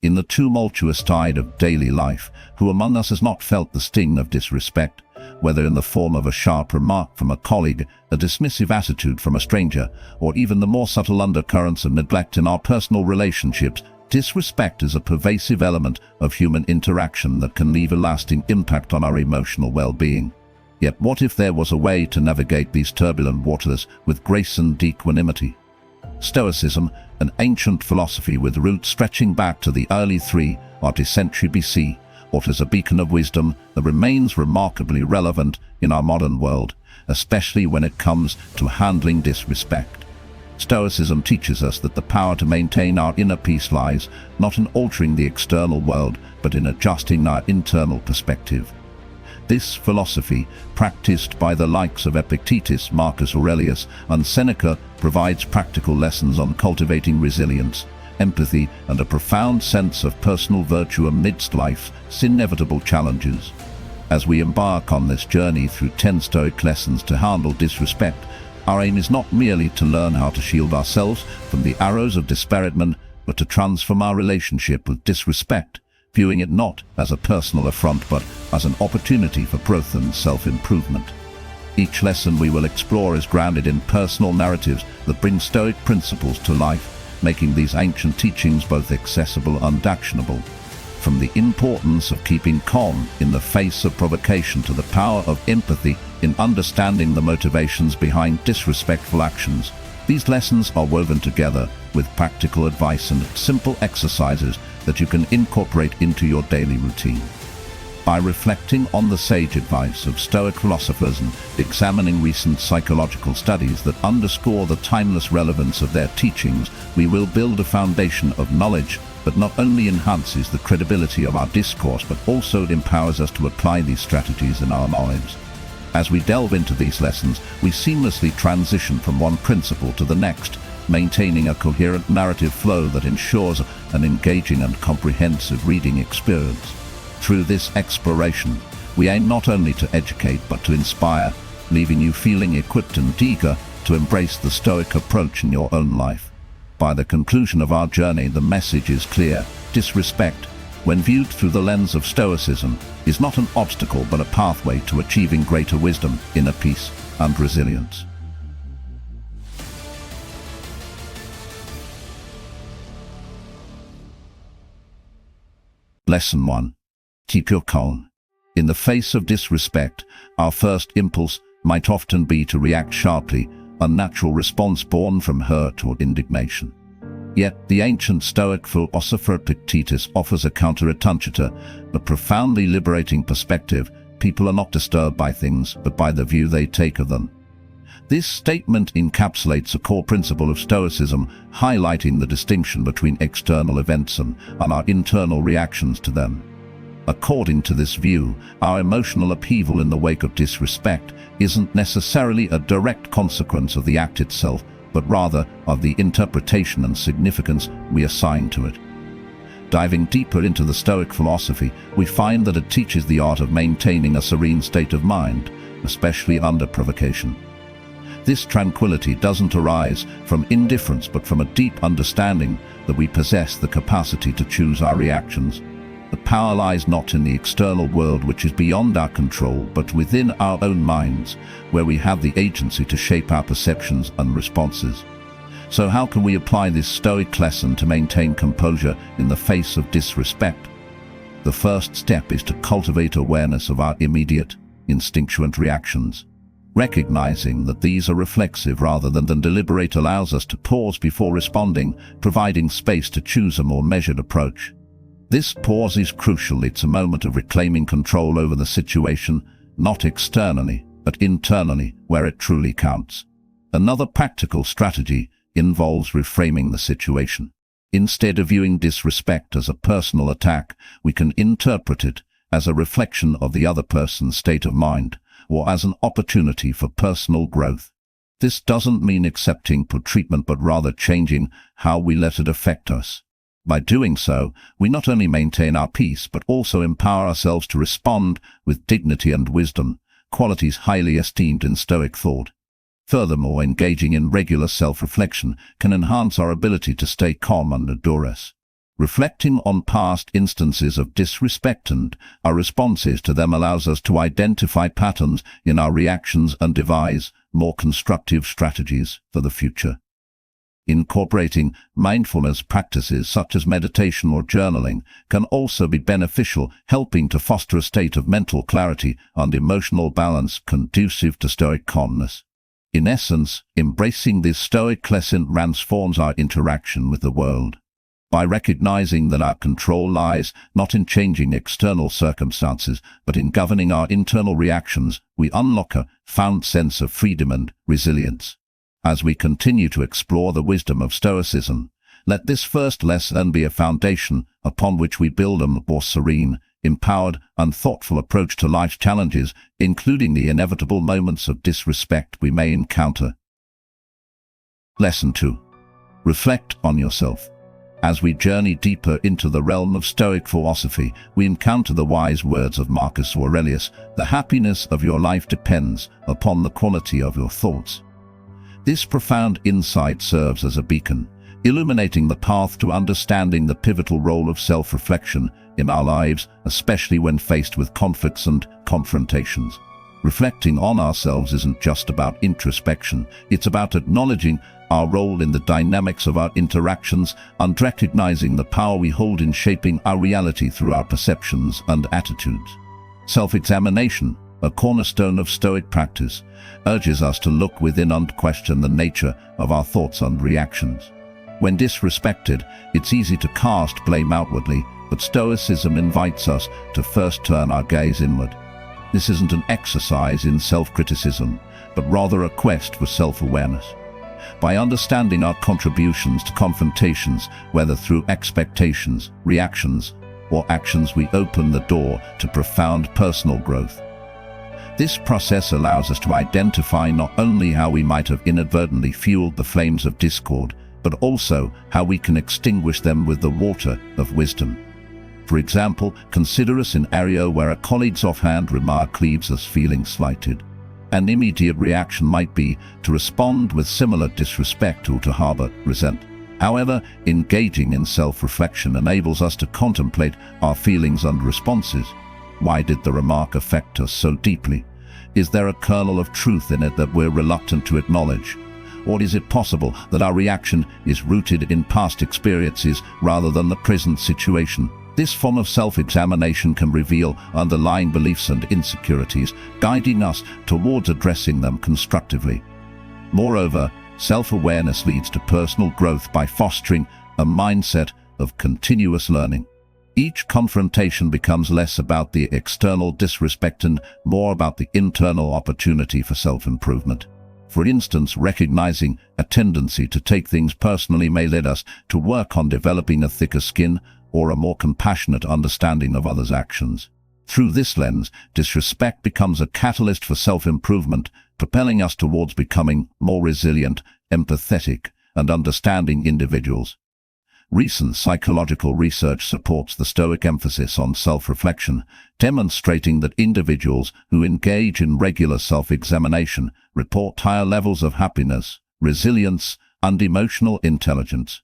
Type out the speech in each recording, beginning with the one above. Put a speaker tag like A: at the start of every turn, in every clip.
A: In the tumultuous tide of daily life, who among us has not felt the sting of disrespect, whether in the form of a sharp remark from a colleague, a dismissive attitude from a stranger, or even the more subtle undercurrents of neglect in our personal relationships? Disrespect is a pervasive element of human interaction that can leave a lasting impact on our emotional well-being. Yet what if there was a way to navigate these turbulent waters with grace and equanimity? Stoicism, an ancient philosophy with roots stretching back to the early 3rd century BC, offers a beacon of wisdom that remains remarkably relevant in our modern world, especially when it comes to handling disrespect. Stoicism teaches us that the power to maintain our inner peace lies not in altering the external world, but in adjusting our internal perspective. This philosophy, practiced by the likes of Epictetus, Marcus Aurelius, and Seneca, provides practical lessons on cultivating resilience, empathy, and a profound sense of personal virtue amidst life's inevitable challenges. As we embark on this journey through 10 Stoic lessons to handle disrespect, our aim is not merely to learn how to shield ourselves from the arrows of disparagement, but to transform our relationship with disrespect, viewing it not as a personal affront but as an opportunity for growth and self-improvement. Each lesson we will explore is grounded in personal narratives that bring Stoic principles to life, making these ancient teachings both accessible and actionable. From the importance of keeping calm in the face of provocation to the power of empathy in understanding the motivations behind disrespectful actions, these lessons are woven together with practical advice and simple exercises that you can incorporate into your daily routine. By reflecting on the sage advice of Stoic philosophers and examining recent psychological studies that underscore the timeless relevance of their teachings, we will build a foundation of knowledge that not only enhances the credibility of our discourse but also empowers us to apply these strategies in our lives. As we delve into these lessons, we seamlessly transition from one principle to the next, maintaining a coherent narrative flow that ensures an engaging and comprehensive reading experience. Through this exploration, we aim not only to educate but to inspire, leaving you feeling equipped and eager to embrace the Stoic approach in your own life. By the conclusion of our journey, the message is clear. Disrespect, when viewed through the lens of Stoicism, is not an obstacle but a pathway to achieving greater wisdom, inner peace, and resilience. Lesson 1. Keep your calm. In the face of disrespect, our first impulse might often be to react sharply, a natural response born from hurt or indignation. Yet the ancient Stoic philosopher Epictetus offers a counter-attitude, a profoundly liberating perspective. People are not disturbed by things, but by the view they take of them. This statement encapsulates a core principle of Stoicism, highlighting the distinction between external events and our internal reactions to them. According to this view, our emotional upheaval in the wake of disrespect isn't necessarily a direct consequence of the act itself, but rather of the interpretation and significance we assign to it. Diving deeper into the Stoic philosophy, we find that it teaches the art of maintaining a serene state of mind, especially under provocation. This tranquility doesn't arise from indifference but from a deep understanding that we possess the capacity to choose our reactions. The power lies not in the external world, which is beyond our control, but within our own minds, where we have the agency to shape our perceptions and responses. So how can we apply this Stoic lesson to maintain composure in the face of disrespect? The first step is to cultivate awareness of our immediate, instinctual reactions. Recognizing that these are reflexive rather than deliberate allows us to pause before responding, providing space to choose a more measured approach. This pause is crucial. It's a moment of reclaiming control over the situation, not externally, but internally, where it truly counts. Another practical strategy involves reframing the situation. Instead of viewing disrespect as a personal attack, we can interpret it as a reflection of the other person's state of mind, or as an opportunity for personal growth. This doesn't mean accepting poor treatment, but rather changing how we let it affect us. By doing so, we not only maintain our peace, but also empower ourselves to respond with dignity and wisdom, qualities highly esteemed in Stoic thought. Furthermore, engaging in regular self-reflection can enhance our ability to stay calm under duress. Reflecting on past instances of disrespect and our responses to them allows us to identify patterns in our reactions and devise more constructive strategies for the future. Incorporating mindfulness practices such as meditation or journaling can also be beneficial, helping to foster a state of mental clarity and emotional balance conducive to Stoic calmness. In essence, embracing this Stoic lesson transforms our interaction with the world. By recognizing that our control lies not in changing external circumstances, but in governing our internal reactions, we unlock a profound sense of freedom and resilience. As we continue to explore the wisdom of Stoicism, let this first lesson be a foundation upon which we build a more serene, empowered, and thoughtful approach to life's challenges, including the inevitable moments of disrespect we may encounter. Lesson 2. Reflect on yourself. As we journey deeper into the realm of Stoic philosophy, we encounter the wise words of Marcus Aurelius: "The happiness of your life depends upon the quality of your thoughts." This profound insight serves as a beacon, illuminating the path to understanding the pivotal role of self-reflection in our lives, especially when faced with conflicts and confrontations. Reflecting on ourselves isn't just about introspection, it's about acknowledging our role in the dynamics of our interactions and recognizing the power we hold in shaping our reality through our perceptions and attitudes. Self-examination, a cornerstone of Stoic practice, urges us to look within and question the nature of our thoughts and reactions. When disrespected, it's easy to cast blame outwardly, but Stoicism invites us to first turn our gaze inward. This isn't an exercise in self-criticism, but rather a quest for self-awareness. By understanding our contributions to confrontations, whether through expectations, reactions, or actions, we open the door to profound personal growth. This process allows us to identify not only how we might have inadvertently fueled the flames of discord, but also how we can extinguish them with the water of wisdom. For example, consider a scenario where a colleague's offhand remark leaves us feeling slighted. An immediate reaction might be to respond with similar disrespect or to harbor resentment. However, engaging in self-reflection enables us to contemplate our feelings and responses. Why did the remark affect us so deeply? Is there a kernel of truth in it that we're reluctant to acknowledge? Or is it possible that our reaction is rooted in past experiences rather than the present situation? This form of self-examination can reveal underlying beliefs and insecurities, guiding us towards addressing them constructively. Moreover, self-awareness leads to personal growth by fostering a mindset of continuous learning. Each confrontation becomes less about the external disrespect and more about the internal opportunity for self-improvement. For instance, recognizing a tendency to take things personally may lead us to work on developing a thicker skin or a more compassionate understanding of others' actions. Through this lens, disrespect becomes a catalyst for self-improvement, propelling us towards becoming more resilient, empathetic, and understanding individuals. Recent psychological research supports the Stoic emphasis on self-reflection, demonstrating that individuals who engage in regular self-examination report higher levels of happiness, resilience, and emotional intelligence.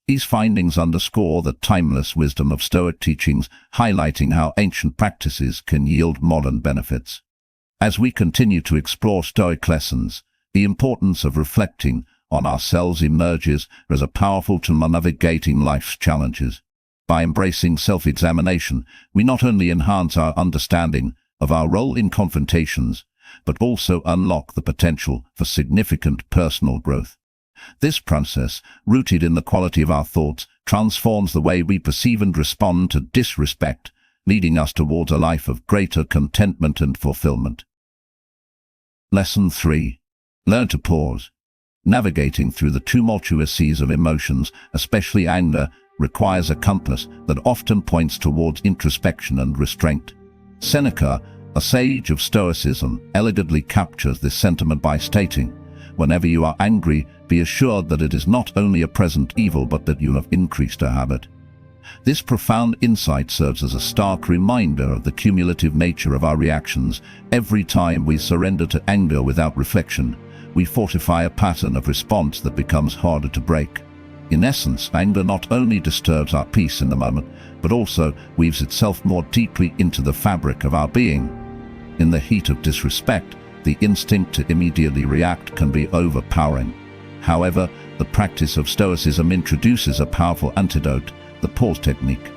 A: These findings underscore the timeless wisdom of Stoic teachings, highlighting how ancient practices can yield modern benefits. As we continue to explore Stoic lessons, the importance of reflecting on ourselves emerges as a powerful tool for navigating life's challenges. By embracing self-examination, we not only enhance our understanding of our role in confrontations, but also unlock the potential for significant personal growth. This process, rooted in the quality of our thoughts, transforms the way we perceive and respond to disrespect, leading us towards a life of greater contentment and fulfillment. Lesson 3. Learn to pause. Navigating through the tumultuous seas of emotions, especially anger, requires a compass that often points towards introspection and restraint. Seneca, a sage of Stoicism, elegantly captures this sentiment by stating, "Whenever you are angry, be assured that it is not only a present evil but that you have increased a habit." This profound insight serves as a stark reminder of the cumulative nature of our reactions. Every time we surrender to anger without reflection, we fortify a pattern of response that becomes harder to break. In essence, anger not only disturbs our peace in the moment, but also weaves itself more deeply into the fabric of our being. In the heat of disrespect, the instinct to immediately react can be overpowering. However, the practice of Stoicism introduces a powerful antidote, the pause technique.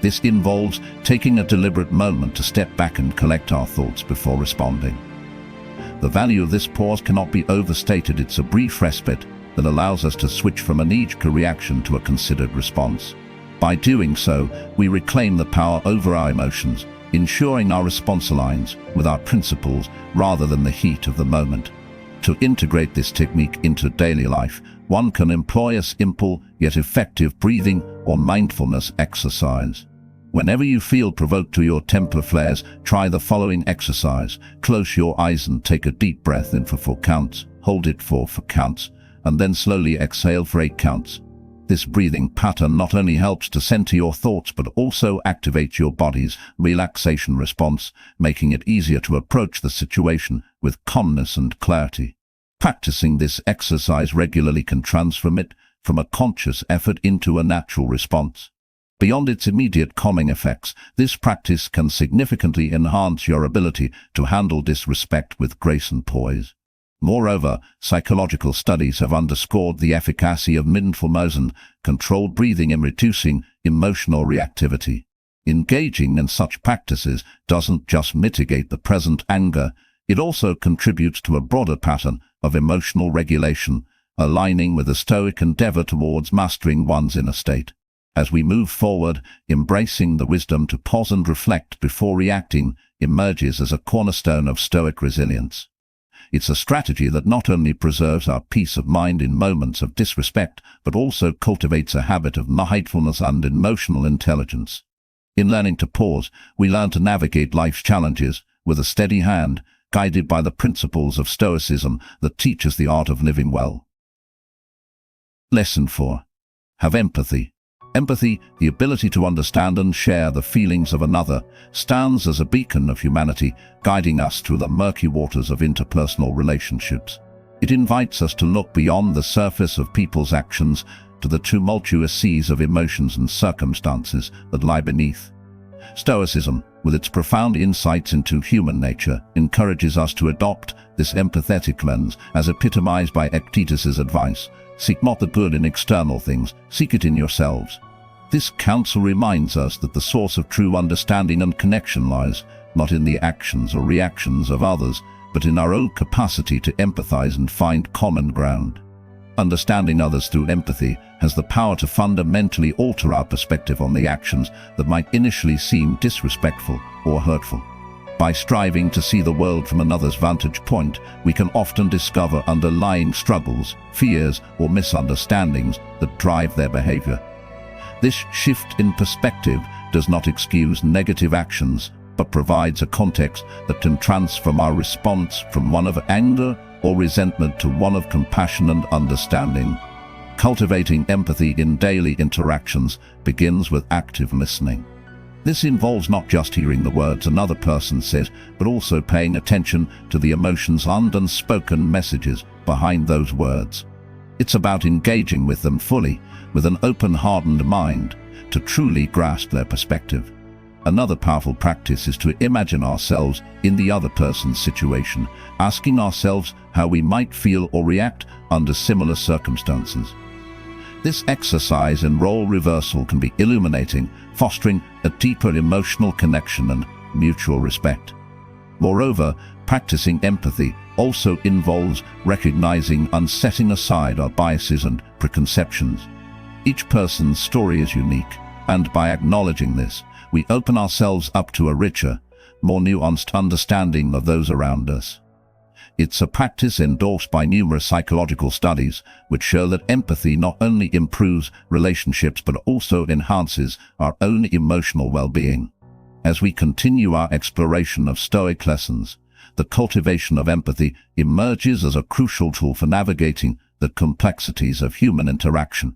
A: This involves taking a deliberate moment to step back and collect our thoughts before responding. The value of this pause cannot be overstated. It's a brief respite that allows us to switch from a knee-jerk reaction to a considered response. By doing so, we reclaim the power over our emotions, ensuring our response aligns with our principles rather than the heat of the moment. To integrate this technique into daily life, one can employ a simple yet effective breathing or mindfulness exercise. Whenever you feel provoked or your temper flares, try the following exercise. Close your eyes and take a deep breath in for 4 counts, hold it for 4 counts, and then slowly exhale for 8 counts. This breathing pattern not only helps to center your thoughts but also activates your body's relaxation response, making it easier to approach the situation with calmness and clarity. Practicing this exercise regularly can transform it from a conscious effort into a natural response. Beyond its immediate calming effects, this practice can significantly enhance your ability to handle disrespect with grace and poise. Moreover, psychological studies have underscored the efficacy of mindfulness and controlled breathing in reducing emotional reactivity. Engaging in such practices doesn't just mitigate the present anger, it also contributes to a broader pattern of emotional regulation, aligning with a Stoic endeavor towards mastering one's inner state. As we move forward, embracing the wisdom to pause and reflect before reacting emerges as a cornerstone of Stoic resilience. It's a strategy that not only preserves our peace of mind in moments of disrespect, but also cultivates a habit of mindfulness and emotional intelligence. In learning to pause, we learn to navigate life's challenges with a steady hand, guided by the principles of Stoicism that teach us the art of living well. Lesson 4. Have empathy. Empathy, the ability to understand and share the feelings of another, stands as a beacon of humanity, guiding us through the murky waters of interpersonal relationships. It invites us to look beyond the surface of people's actions to the tumultuous seas of emotions and circumstances that lie beneath. Stoicism, with its profound insights into human nature, encourages us to adopt this empathetic lens, as epitomized by Epictetus's advice: seek not the good in external things, seek it in yourselves. This counsel reminds us that the source of true understanding and connection lies not in the actions or reactions of others, but in our own capacity to empathize and find common ground. Understanding others through empathy has the power to fundamentally alter our perspective on the actions that might initially seem disrespectful or hurtful. By striving to see the world from another's vantage point, we can often discover underlying struggles, fears, or misunderstandings that drive their behavior. This shift in perspective does not excuse negative actions, but provides a context that can transform our response from one of anger or resentment to one of compassion and understanding. Cultivating empathy in daily interactions begins with active listening. This involves not just hearing the words another person says, but also paying attention to the emotions and unspoken messages behind those words. It's about engaging with them fully, with an open-hearted mind, to truly grasp their perspective. Another powerful practice is to imagine ourselves in the other person's situation, asking ourselves how we might feel or react under similar circumstances. This exercise in role reversal can be illuminating, fostering a deeper emotional connection and mutual respect. Moreover, practicing empathy also involves recognizing and setting aside our biases and preconceptions. Each person's story is unique, and by acknowledging this, we open ourselves up to a richer, more nuanced understanding of those around us. It's a practice endorsed by numerous psychological studies, which show that empathy not only improves relationships but also enhances our own emotional well-being. As we continue our exploration of Stoic lessons, the cultivation of empathy emerges as a crucial tool for navigating the complexities of human interaction.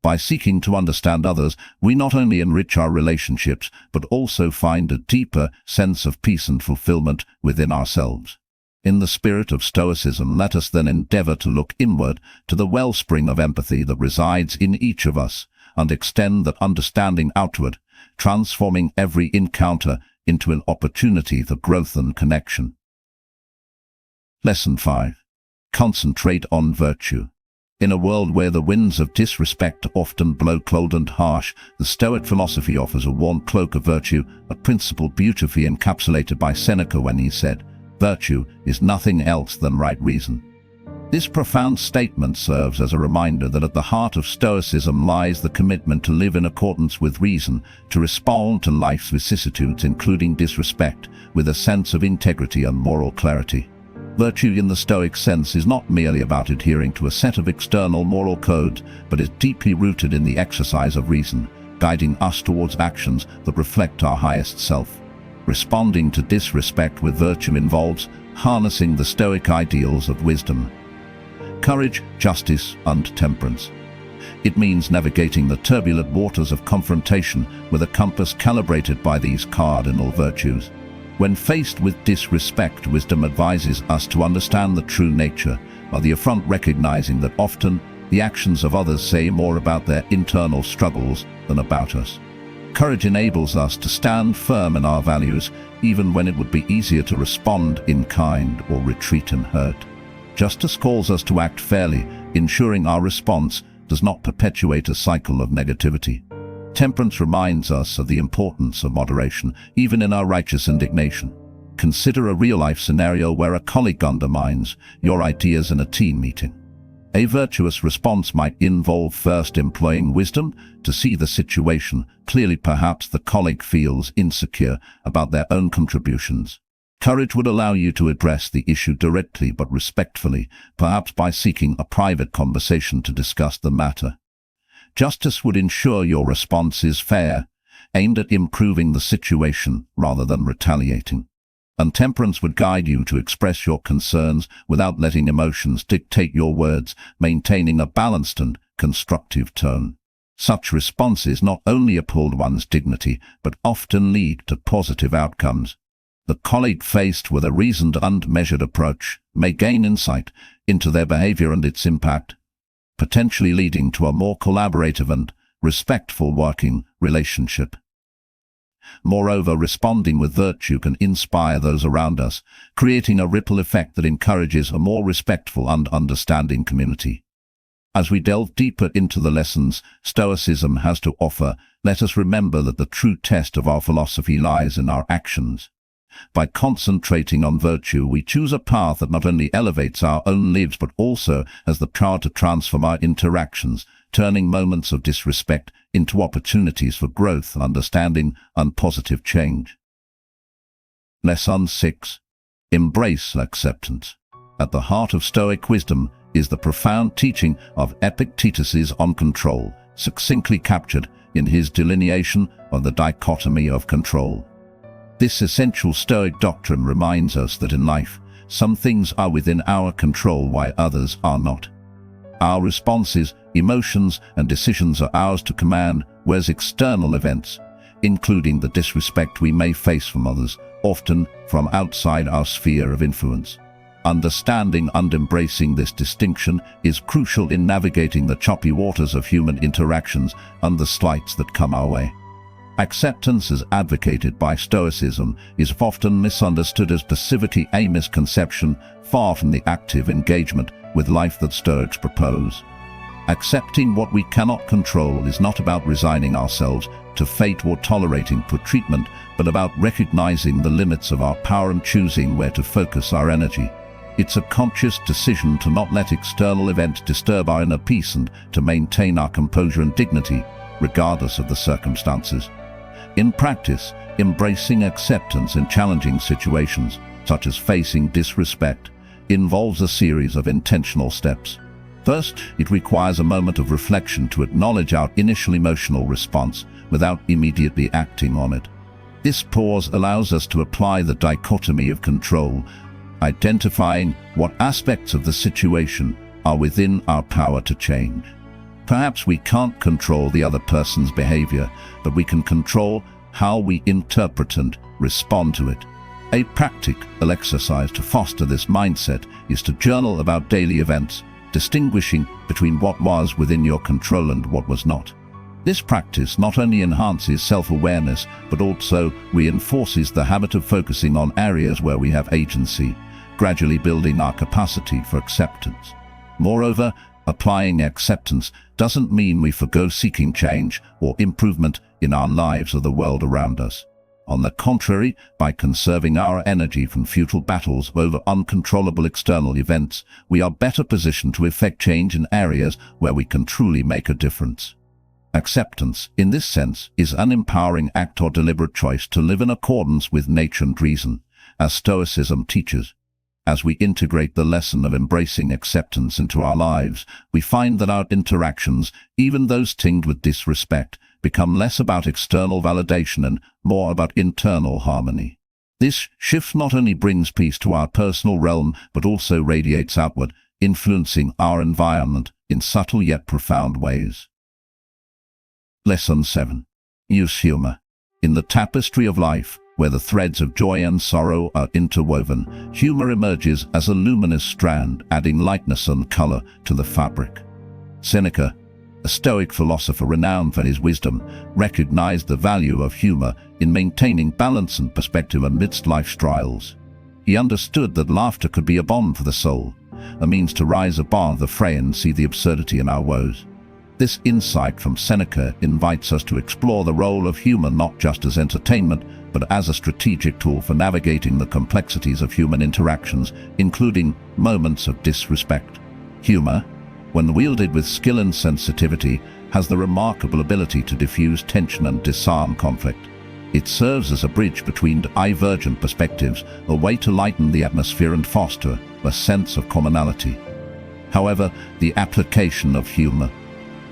A: By seeking to understand others, we not only enrich our relationships, but also find a deeper sense of peace and fulfillment within ourselves. In the spirit of Stoicism, let us then endeavor to look inward to the wellspring of empathy that resides in each of us, and extend that understanding outward, transforming every encounter into an opportunity for growth and connection. Lesson 5. Concentrate on virtue. In a world where the winds of disrespect often blow cold and harsh, the Stoic philosophy offers a warm cloak of virtue, a principle beautifully encapsulated by Seneca when he said, "Virtue is nothing else than right reason." This profound statement serves as a reminder that at the heart of Stoicism lies the commitment to live in accordance with reason, to respond to life's vicissitudes, including disrespect, with a sense of integrity and moral clarity. Virtue in the Stoic sense is not merely about adhering to a set of external moral codes, but is deeply rooted in the exercise of reason, guiding us towards actions that reflect our highest self. Responding to disrespect with virtue involves harnessing the Stoic ideals of wisdom, courage, justice, and temperance. It means navigating the turbulent waters of confrontation with a compass calibrated by these cardinal virtues. When faced with disrespect, wisdom advises us to understand the true nature of the affront, recognizing that often the actions of others say more about their internal struggles than about us. Courage enables us to stand firm in our values, even when it would be easier to respond in kind or retreat in hurt. Justice calls us to act fairly, ensuring our response does not perpetuate a cycle of negativity. Temperance reminds us of the importance of moderation, even in our righteous indignation. Consider a real-life scenario where a colleague undermines your ideas in a team meeting. A virtuous response might involve first employing wisdom to see the situation clearly. Perhaps the colleague feels insecure about their own contributions. Courage would allow you to address the issue directly but respectfully, perhaps by seeking a private conversation to discuss the matter. Justice would ensure your response is fair, aimed at improving the situation rather than retaliating. And temperance would guide you to express your concerns without letting emotions dictate your words, maintaining a balanced and constructive tone. Such responses not only uphold one's dignity, but often lead to positive outcomes. The colleague faced with a reasoned and measured approach may gain insight into their behavior and its impact, potentially leading to a more collaborative and respectful working relationship. Moreover, responding with virtue can inspire those around us, creating a ripple effect that encourages a more respectful and understanding community. As we delve deeper into the lessons Stoicism has to offer, let us remember that the true test of our philosophy lies in our actions. By concentrating on virtue, we choose a path that not only elevates our own lives but also has the power to transform our interactions, turning moments of disrespect into opportunities for growth, understanding, and positive change. Lesson 6. Embrace acceptance. At the heart of Stoic wisdom is the profound teaching of Epictetus's on control, succinctly captured in his delineation of the dichotomy of control. This essential Stoic doctrine reminds us that in life, some things are within our control while others are not. Our responses, emotions, and decisions are ours to command, whereas external events, including the disrespect we may face from others, often from outside our sphere of influence. Understanding and embracing this distinction is crucial in navigating the choppy waters of human interactions and the slights that come our way. Acceptance, as advocated by Stoicism, is often misunderstood as passivity, a misconception far from the active engagement with life that Stoics propose. Accepting what we cannot control is not about resigning ourselves to fate or tolerating poor treatment, but about recognizing the limits of our power and choosing where to focus our energy. It's a conscious decision to not let external events disturb our inner peace and to maintain our composure and dignity, regardless of the circumstances. In practice, embracing acceptance in challenging situations, such as facing disrespect, involves a series of intentional steps. First, it requires a moment of reflection to acknowledge our initial emotional response without immediately acting on it. This pause allows us to apply the dichotomy of control, identifying what aspects of the situation are within our power to change. Perhaps we can't control the other person's behavior, but we can control how we interpret and respond to it. A practical exercise to foster this mindset is to journal about daily events, distinguishing between what was within your control and what was not. This practice not only enhances self-awareness, but also reinforces the habit of focusing on areas where we have agency, gradually building our capacity for acceptance. Moreover, applying acceptance doesn't mean we forgo seeking change or improvement in our lives or the world around us. On the contrary, by conserving our energy from futile battles over uncontrollable external events, we are better positioned to effect change in areas where we can truly make a difference. Acceptance, in this sense, is an empowering act or deliberate choice to live in accordance with nature and reason, as Stoicism teaches. As we integrate the lesson of embracing acceptance into our lives, we find that our interactions, even those tinged with disrespect, become less about external validation and more about internal harmony. This shift not only brings peace to our personal realm, but also radiates outward, influencing our environment in subtle yet profound ways. Lesson 7. Use humor. In the tapestry of life, where the threads of joy and sorrow are interwoven, humor emerges as a luminous strand, adding lightness and color to the fabric. Seneca, a Stoic philosopher renowned for his wisdom, recognized the value of humor in maintaining balance and perspective amidst life's trials. He understood that laughter could be a balm for the soul, a means to rise above the fray and see the absurdity in our woes. This insight from Seneca invites us to explore the role of humor not just as entertainment, but as a strategic tool for navigating the complexities of human interactions, including moments of disrespect. Humor, when wielded with skill and sensitivity, has the remarkable ability to diffuse tension and disarm conflict. It serves as a bridge between divergent perspectives, a way to lighten the atmosphere and foster a sense of commonality. However, the application of humor,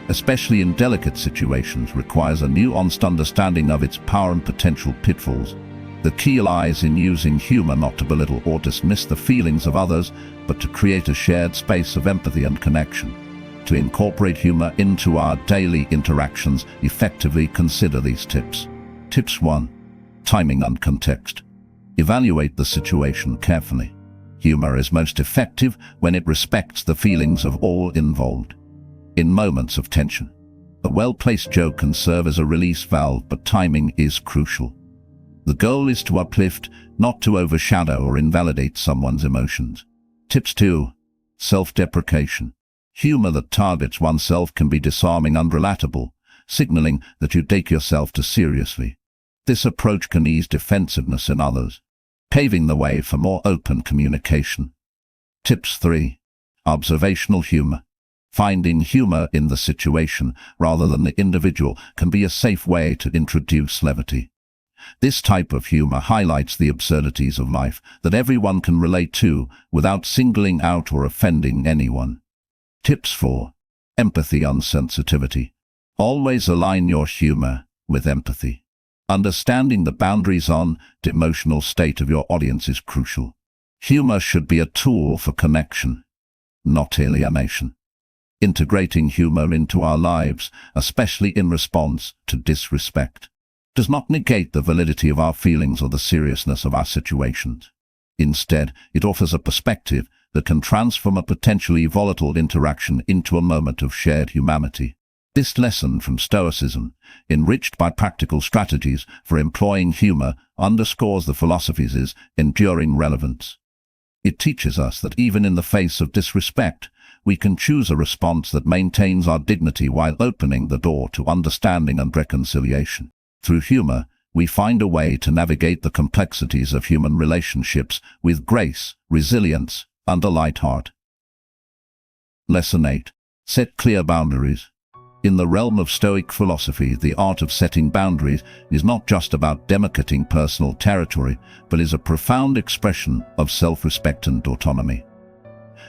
A: especially in delicate situations, requires a nuanced understanding of its power and potential pitfalls. The key lies in using humor not to belittle or dismiss the feelings of others, but to create a shared space of empathy and connection. To incorporate humor into our daily interactions, effectively consider these tips. Tips 1. Timing and context. Evaluate the situation carefully. Humor is most effective when it respects the feelings of all involved. In moments of tension, a well-placed joke can serve as a release valve, but timing is crucial. The goal is to uplift, not to overshadow or invalidate someone's emotions. Tips 2. Self-deprecation. Humor that targets oneself can be disarming and relatable, signaling that you take yourself too seriously. This approach can ease defensiveness in others, paving the way for more open communication. Tips 3. Observational humor. Finding humor in the situation rather than the individual can be a safe way to introduce levity. This type of humor highlights the absurdities of life that everyone can relate to without singling out or offending anyone. Tips 4. Empathy and sensitivity. Always align your humor with empathy. Understanding the boundaries on the emotional state of your audience is crucial. Humor should be a tool for connection, not alienation. Integrating humor into our lives, especially in response to disrespect, does not negate the validity of our feelings or the seriousness of our situations. Instead, it offers a perspective that can transform a potentially volatile interaction into a moment of shared humanity. This lesson from Stoicism, enriched by practical strategies for employing humor, underscores the philosophy's enduring relevance. It teaches us that even in the face of disrespect, we can choose a response that maintains our dignity while opening the door to understanding and reconciliation. Through humor, we find a way to navigate the complexities of human relationships with grace, resilience, and a light heart. Lesson 8. Set clear boundaries. In the realm of Stoic philosophy, the art of setting boundaries is not just about demarcating personal territory, but is a profound expression of self-respect and autonomy.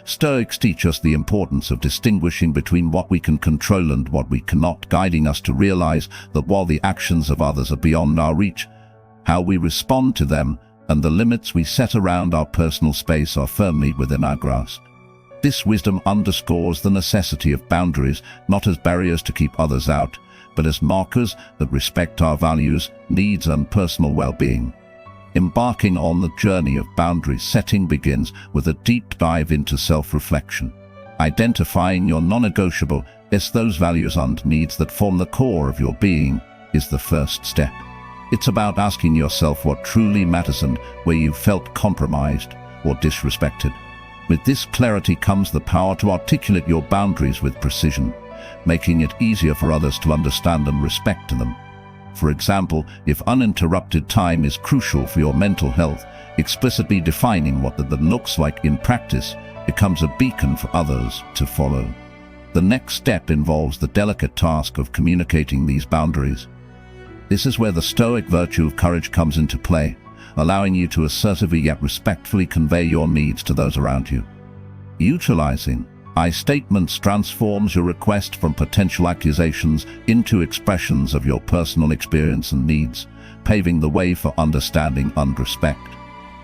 A: Stoics teach us the importance of distinguishing between what we can control and what we cannot, guiding us to realize that while the actions of others are beyond our reach, how we respond to them and the limits we set around our personal space are firmly within our grasp. This wisdom underscores the necessity of boundaries, not as barriers to keep others out, but as markers that respect our values, needs, and personal well-being. Embarking on the journey of boundary setting begins with a deep dive into self-reflection. Identifying your non-negotiable, those values and needs that form the core of your being, is the first step. It's about asking yourself what truly matters and where you've felt compromised or disrespected. With this clarity comes the power to articulate your boundaries with precision, making it easier for others to understand and respect them. For example, if uninterrupted time is crucial for your mental health, explicitly defining what that looks like in practice becomes a beacon for others to follow. The next step involves the delicate task of communicating these boundaries. This is where the Stoic virtue of courage comes into play, allowing you to assertively yet respectfully convey your needs to those around you. Utilizing I statements transforms your request from potential accusations into expressions of your personal experience and needs, paving the way for understanding and respect.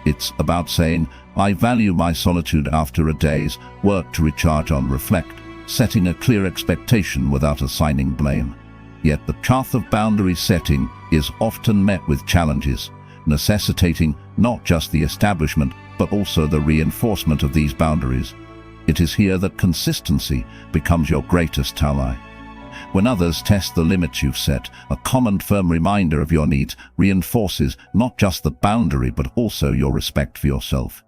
A: It's about saying, I value my solitude after a day's work to recharge and reflect, setting a clear expectation without assigning blame. Yet the path of boundary setting is often met with challenges, necessitating not just the establishment but also the reinforcement of these boundaries. It is here that consistency becomes your greatest ally. When others test the limits you've set, a common firm reminder of your needs reinforces not just the boundary but also your respect for yourself.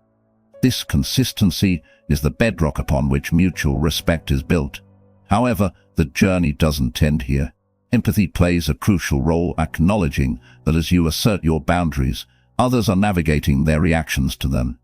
A: This consistency is the bedrock upon which mutual respect is built. However, the journey doesn't end here. Empathy plays a crucial role, acknowledging that as you assert your boundaries, others are navigating their reactions to them.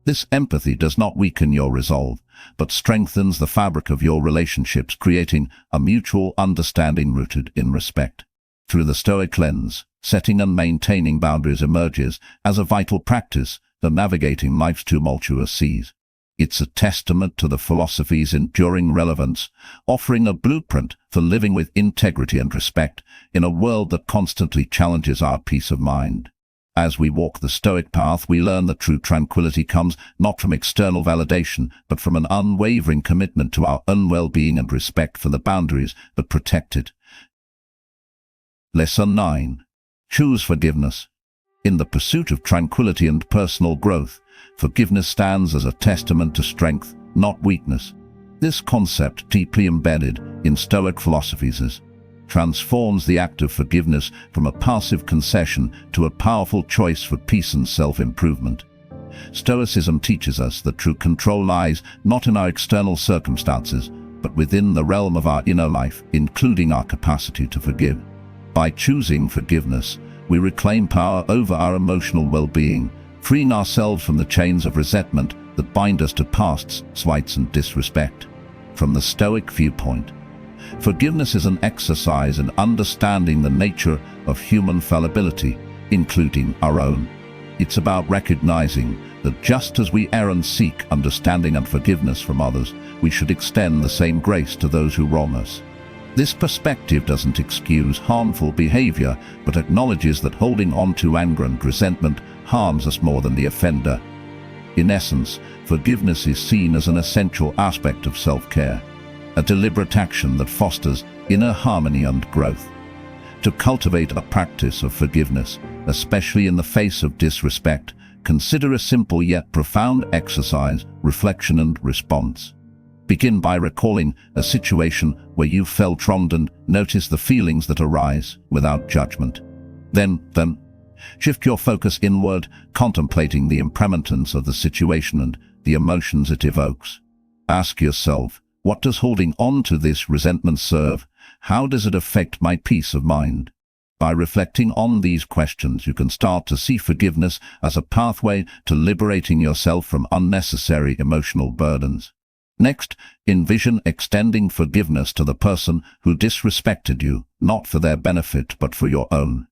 A: This empathy does not weaken your resolve, but strengthens the fabric of your relationships, creating a mutual understanding rooted in respect. Through the Stoic lens, setting and maintaining boundaries emerges as a vital practice for navigating life's tumultuous seas. It's a testament to the philosophy's enduring relevance, offering a blueprint for living with integrity and respect in a world that constantly challenges our peace of mind. As we walk the Stoic path, we learn that true tranquility comes not from external validation, but from an unwavering commitment to our own well-being and respect for the boundaries that protect it. Lesson 9. Choose forgiveness. In the pursuit of tranquility and personal growth, forgiveness stands as a testament to strength, not weakness. This concept, deeply embedded in Stoic philosophies, transforms the act of forgiveness from a passive concession to a powerful choice for peace and self-improvement. Stoicism teaches us that true control lies not in our external circumstances, but within the realm of our inner life, including our capacity to forgive. By choosing forgiveness, we reclaim power over our emotional well-being, freeing ourselves from the chains of resentment that bind us to past slights and disrespect. From the Stoic viewpoint, forgiveness is an exercise in understanding the nature of human fallibility, including our own. It's about recognizing that just as we err and seek understanding and forgiveness from others, we should extend the same grace to those who wrong us. This perspective doesn't excuse harmful behavior, but acknowledges that holding on to anger and resentment harms us more than the offender. In essence, forgiveness is seen as an essential aspect of self-care, a deliberate action that fosters inner harmony and growth. To cultivate a practice of forgiveness, especially in the face of disrespect, consider a simple yet profound exercise: reflection and response. Begin by recalling a situation where you felt wronged and notice the feelings that arise without judgment. Then, shift your focus inward, contemplating the impermanence of the situation and the emotions it evokes. Ask yourself, what does holding on to this resentment serve? How does it affect my peace of mind? By reflecting on these questions, you can start to see forgiveness as a pathway to liberating yourself from unnecessary emotional burdens. Next, envision extending forgiveness to the person who disrespected you, not for their benefit but for your own.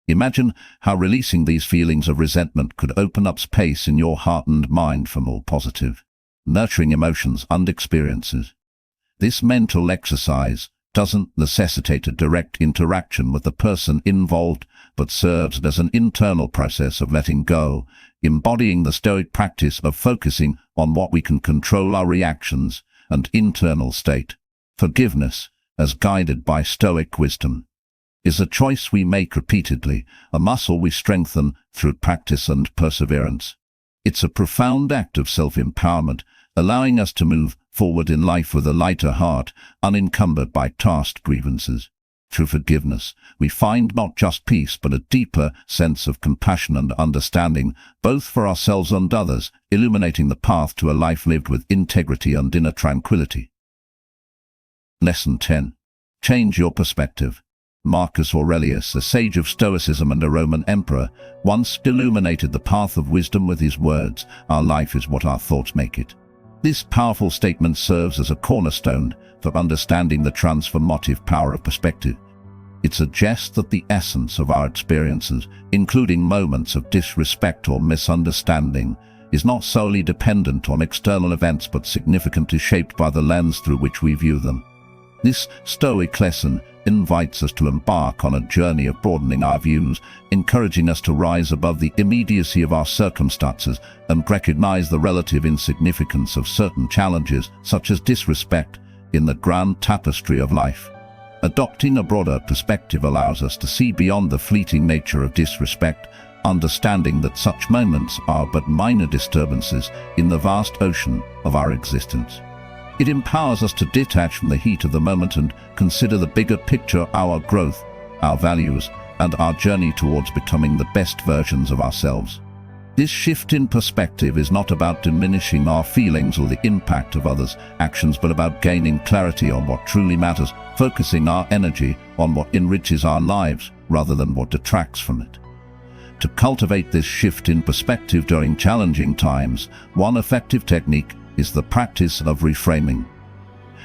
A: Imagine how releasing these feelings of resentment could open up space in your heart and mind for more positive, nurturing emotions and experiences. This mental exercise doesn't necessitate a direct interaction with the person involved, but serves as an internal process of letting go, embodying the Stoic practice of focusing on what we can control: our reactions and internal state. Forgiveness, as guided by Stoic wisdom, is a choice we make repeatedly, a muscle we strengthen through practice and perseverance. It's a profound act of self-empowerment, allowing us to move forward in life with a lighter heart, unencumbered by past grievances. Through forgiveness, we find not just peace but a deeper sense of compassion and understanding, both for ourselves and others, illuminating the path to a life lived with integrity and inner tranquility. Lesson 10. Change your perspective. Marcus Aurelius, a sage of Stoicism and a Roman emperor, once illuminated the path of wisdom with his words, "Our life is what our thoughts make it." This powerful statement serves as a cornerstone for understanding the transformative power of perspective. It suggests that the essence of our experiences, including moments of disrespect or misunderstanding, is not solely dependent on external events but significantly shaped by the lens through which we view them. This Stoic lesson invites us to embark on a journey of broadening our views, encouraging us to rise above the immediacy of our circumstances and recognize the relative insignificance of certain challenges, such as disrespect, in the grand tapestry of life. Adopting a broader perspective allows us to see beyond the fleeting nature of disrespect, understanding that such moments are but minor disturbances in the vast ocean of our existence. It empowers us to detach from the heat of the moment and consider the bigger picture: our growth, our values, and our journey towards becoming the best versions of ourselves. This shift in perspective is not about diminishing our feelings or the impact of others' actions, but about gaining clarity on what truly matters, focusing our energy on what enriches our lives rather than what detracts from it. To cultivate this shift in perspective during challenging times, one effective technique is the practice of reframing.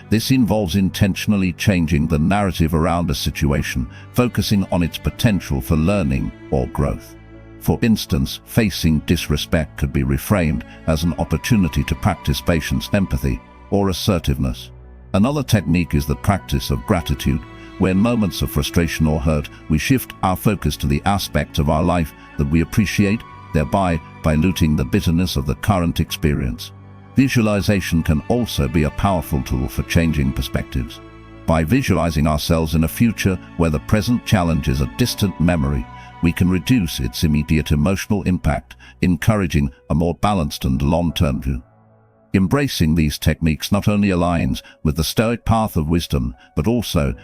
A: This involves intentionally changing the narrative around a situation, focusing on its potential for learning or growth. For instance, facing disrespect could be reframed as an opportunity to practice patience, empathy, or assertiveness. Another technique is the practice of gratitude, where in moments of frustration or hurt, we shift our focus to the aspects of our life that we appreciate, thereby diluting the bitterness of the current experience. Visualization can also be a powerful tool for changing perspectives. By visualizing ourselves in a future where the present challenge is a distant memory, we can reduce its immediate emotional impact, encouraging a more balanced and long-term view. Embracing these techniques not only aligns with the Stoic path of wisdom, but also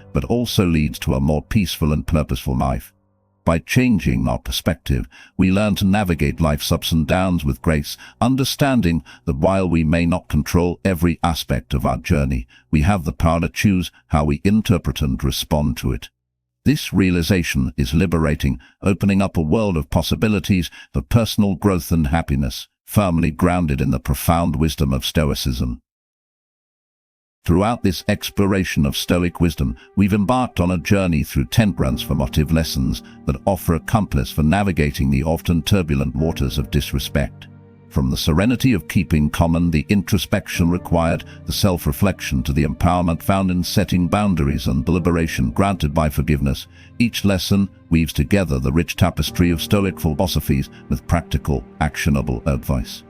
A: leads to a more peaceful and purposeful life. By changing our perspective, we learn to navigate life's ups and downs with grace, understanding that while we may not control every aspect of our journey, we have the power to choose how we interpret and respond to it. This realization is liberating, opening up a world of possibilities for personal growth and happiness, firmly grounded in the profound wisdom of Stoicism. Throughout this exploration of Stoic wisdom, we've embarked on a journey through 10 transformative lessons that offer a compass for navigating the often turbulent waters of disrespect. From the serenity of keeping common, the introspection required, the self-reflection, to the empowerment found in setting boundaries and the liberation granted by forgiveness, each lesson weaves together the rich tapestry of Stoic philosophies with practical, actionable advice.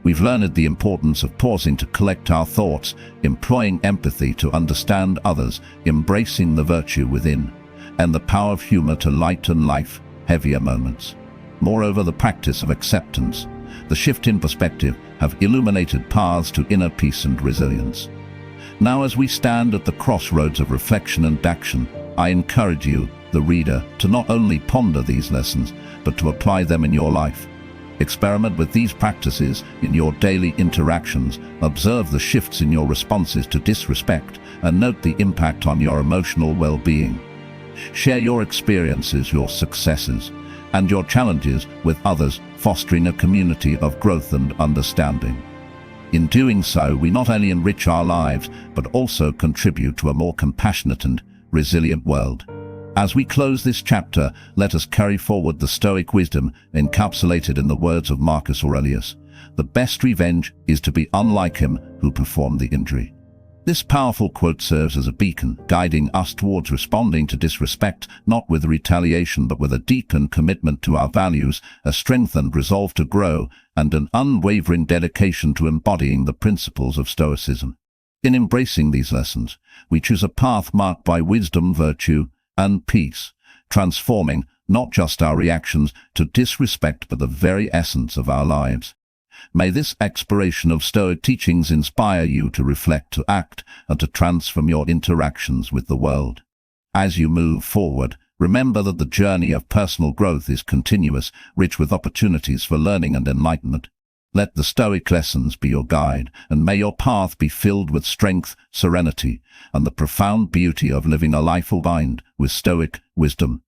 A: We've learned the importance of pausing to collect our thoughts, employing empathy to understand others, embracing the virtue within, and the power of humor to lighten life's heavier moments. Moreover, the practice of acceptance, the shift in perspective, have illuminated paths to inner peace and resilience. Now, as we stand at the crossroads of reflection and action, I encourage you, the reader, to not only ponder these lessons, but to apply them in your life. Experiment with these practices in your daily interactions, observe the shifts in your responses to disrespect, and note the impact on your emotional well-being. Share your experiences, your successes, and your challenges with others, fostering a community of growth and understanding. In doing so, we not only enrich our lives, but also contribute to a more compassionate and resilient world. As we close this chapter, let us carry forward the Stoic wisdom encapsulated in the words of Marcus Aurelius: "The best revenge is to be unlike him who performed the injury." This powerful quote serves as a beacon, guiding us towards responding to disrespect, not with retaliation but with a deepened commitment to our values, a strengthened resolve to grow, and an unwavering dedication to embodying the principles of Stoicism. In embracing these lessons, we choose a path marked by wisdom, virtue, and peace, transforming not just our reactions to disrespect but the very essence of our lives. May this exploration of Stoic teachings inspire you to reflect, to act, and to transform your interactions with the world. As you move forward, remember that the journey of personal growth is continuous, rich with opportunities for learning and enlightenment. Let the Stoic lessons be your guide, and may your path be filled with strength, serenity, and the profound beauty of living a life aligned with Stoic wisdom.